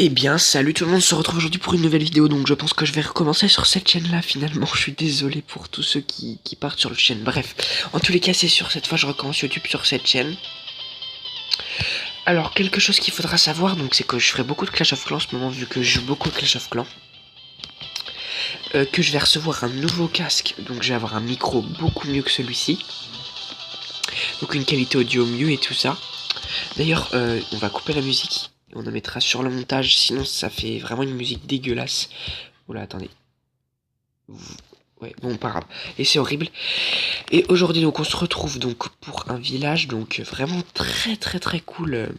Eh bien, salut tout le monde, on se retrouve aujourd'hui pour une nouvelle vidéo, donc je pense que je vais recommencer sur cette chaîne-là finalement. Je suis désolé pour tous ceux qui partent sur le chaîne. Bref, en tous les cas, c'est sûr, cette fois je recommence YouTube sur cette chaîne. Alors, quelque chose qu'il faudra savoir, donc c'est que je ferai beaucoup de Clash of Clans en ce moment, vu que je joue beaucoup à Clash of Clans. Que je vais recevoir un nouveau casque, donc je vais avoir un micro beaucoup mieux que celui-ci. Donc une qualité audio mieux et tout ça. D'ailleurs, on va couper la musique. On en mettra sur le montage, sinon ça fait vraiment une musique dégueulasse. Oula, attendez. Ouais, bon, pas grave. Et c'est horrible. Et aujourd'hui, donc, on se retrouve donc pour un village, donc vraiment très cool.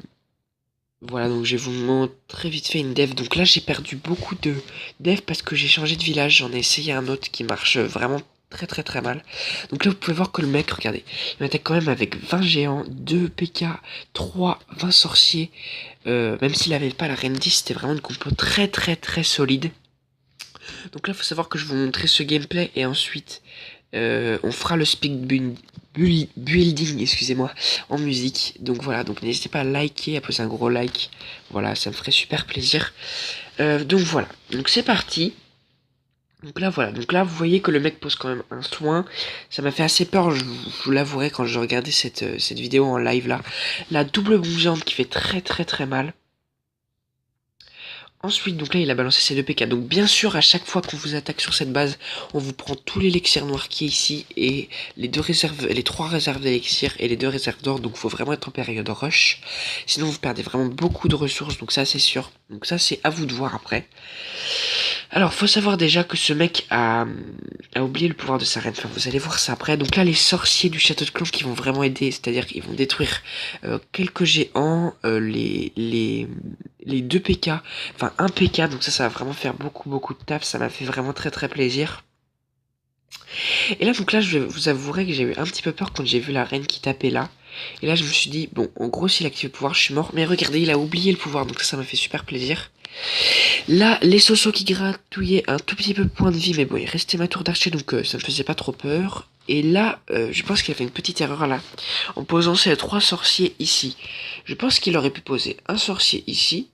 Voilà, donc je vais vous montrer vite fait une dev. Donc là, j'ai perdu beaucoup de dev parce que j'ai changé de village. J'en ai essayé un autre qui marche vraiment très mal. Donc là, vous pouvez voir que le mec, regardez, il m'attaque quand même avec 20 géants, 2 PK, 3, 20 sorciers. Même s'il avait pas la reine 10, c'était vraiment une compo très solide. Donc là, il faut savoir que je vais vous montrer ce gameplay et ensuite on fera le building, excusez-moi, en musique. Donc voilà, donc n'hésitez pas à liker, à poser un gros like. Voilà, ça me ferait super plaisir. Donc voilà, donc c'est parti. Donc là voilà, donc là vous voyez que le mec pose quand même un soin. Ça m'a fait assez peur, je vous l'avouerai quand je regardais cette vidéo en live là. La double bombe géante qui fait très mal. Ensuite, donc là, il a balancé ses 2 PK. Donc bien sûr, à chaque fois qu'on vous attaque sur cette base, on vous prend tout l'élixir noir qui est ici et les 3 réserves d'élixir et les 2 réserves d'or. Donc il faut vraiment être en période rush. Sinon, vous perdez vraiment beaucoup de ressources. Donc ça, c'est sûr. Donc ça, c'est à vous de voir après. Alors, faut savoir déjà que ce mec a oublié le pouvoir de sa reine. Enfin, vous allez voir ça après. Donc là, les sorciers du château de clan qui vont vraiment aider, c'est-à-dire qu'ils vont détruire quelques géants, les 2 PK, enfin 1 PK. Donc ça va vraiment faire beaucoup de taf. Ça m'a fait vraiment très plaisir. Et là, donc là, je vous avouerai que j'ai eu un petit peu peur quand j'ai vu la reine qui tapait là. Et là, je me suis dit, bon, en gros, s'il active le pouvoir, je suis mort. Mais regardez, il a oublié le pouvoir, donc ça m'a fait super plaisir. Là, les sosos qui gratouillaient un tout petit peu de points de vie, mais bon, il restait ma tour d'archer, donc ça me faisait pas trop peur. Et là, je pense qu'il a fait une petite erreur là, en posant ces 3 sorciers ici. Je pense qu'il aurait pu poser un sorcier ici,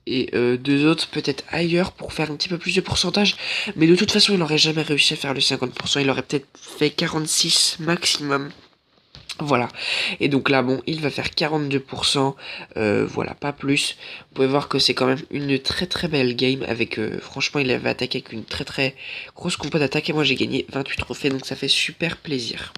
et 2 autres peut-être ailleurs pour faire un petit peu plus de pourcentage. Mais de toute façon, il n'aurait jamais réussi à faire le 50%, il aurait peut-être fait 46 maximum. Voilà, et donc là bon, il va faire 42%, voilà, pas plus. Vous pouvez voir que c'est quand même une très belle game avec, franchement il avait attaqué avec une très grosse compo d'attaque et moi j'ai gagné 28 trophées, donc ça fait super plaisir.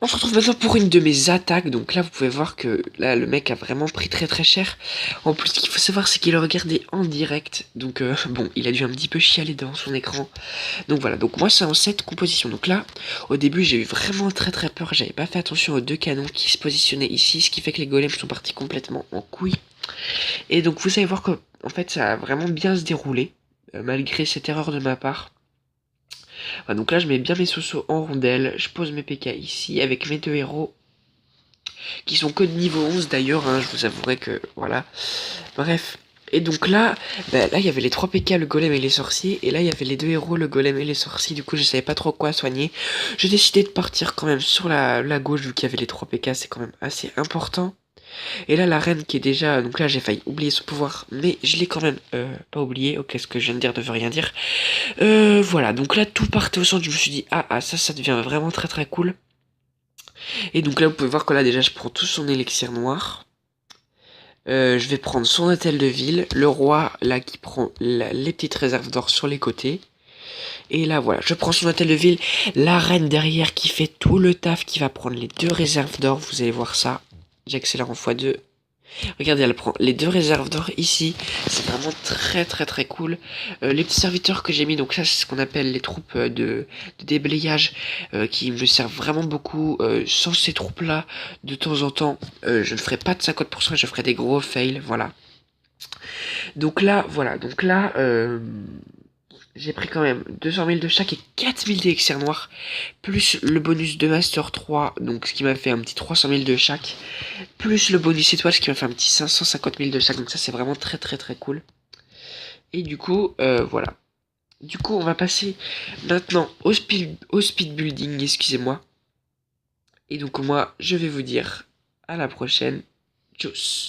On se retrouve maintenant pour une de mes attaques, donc là vous pouvez voir que là le mec a vraiment pris très cher. En plus ce qu'il faut savoir c'est qu'il a regardé en direct, donc bon il a dû un petit peu chialer dans son écran. Donc voilà, donc moi c'est en cette composition. Donc là au début j'ai eu vraiment très peur, j'avais pas fait attention aux 2 canons qui se positionnaient ici, ce qui fait que les golems sont partis complètement en couille. Et donc vous allez voir que en fait ça a vraiment bien se déroulé, malgré cette erreur de ma part. Voilà, donc là je mets bien mes sosos en rondelle, je pose mes PK ici avec mes 2 héros qui sont que de niveau 11 d'ailleurs, hein, je vous avouerai que voilà. Bref, et donc là, là il y avait les 3 PK, le golem et les sorciers, et là il y avait les 2 héros, le golem et les sorciers, du coup je savais pas trop quoi soigner. J'ai décidé de partir quand même sur la gauche, vu qu'il y avait les 3 PK, c'est quand même assez important. Et là la reine qui est déjà, donc là j'ai failli oublier son pouvoir, mais je l'ai quand même pas oublié. Ok, ce que je viens de dire ne veut rien dire. Voilà, donc là tout partait au centre, je me suis dit, ah ça devient vraiment très cool. Et donc là vous pouvez voir que là déjà je prends tout son élixir noir. Je vais prendre son hôtel de ville, le roi là qui prend les petites réserves d'or sur les côtés. Et là voilà, je prends son hôtel de ville, la reine derrière qui fait tout le taf, qui va prendre les 2 réserves d'or, vous allez voir ça. J'accélère en x2. Regardez, elle prend les 2 réserves d'or ici, c'est vraiment très cool. Les petits serviteurs que j'ai mis, donc ça c'est ce qu'on appelle les troupes de déblayage, qui me servent vraiment beaucoup. Sans ces troupes là, de temps en temps, je ne ferai pas de 50%, je ferai des gros fails, voilà. Donc là, voilà, donc là, j'ai pris quand même 200 000 de chaque et 4 000 d'élixir noir, plus le bonus de Master 3, donc ce qui m'a fait un petit 300 000 de chaque, plus le bonus étoile, ce qui m'a fait un petit 550 000 de chaque, donc ça c'est vraiment très cool. Et du coup, voilà. Du coup, on va passer maintenant au speed building, excusez-moi. Et donc moi, je vais vous dire à la prochaine. Tchuss.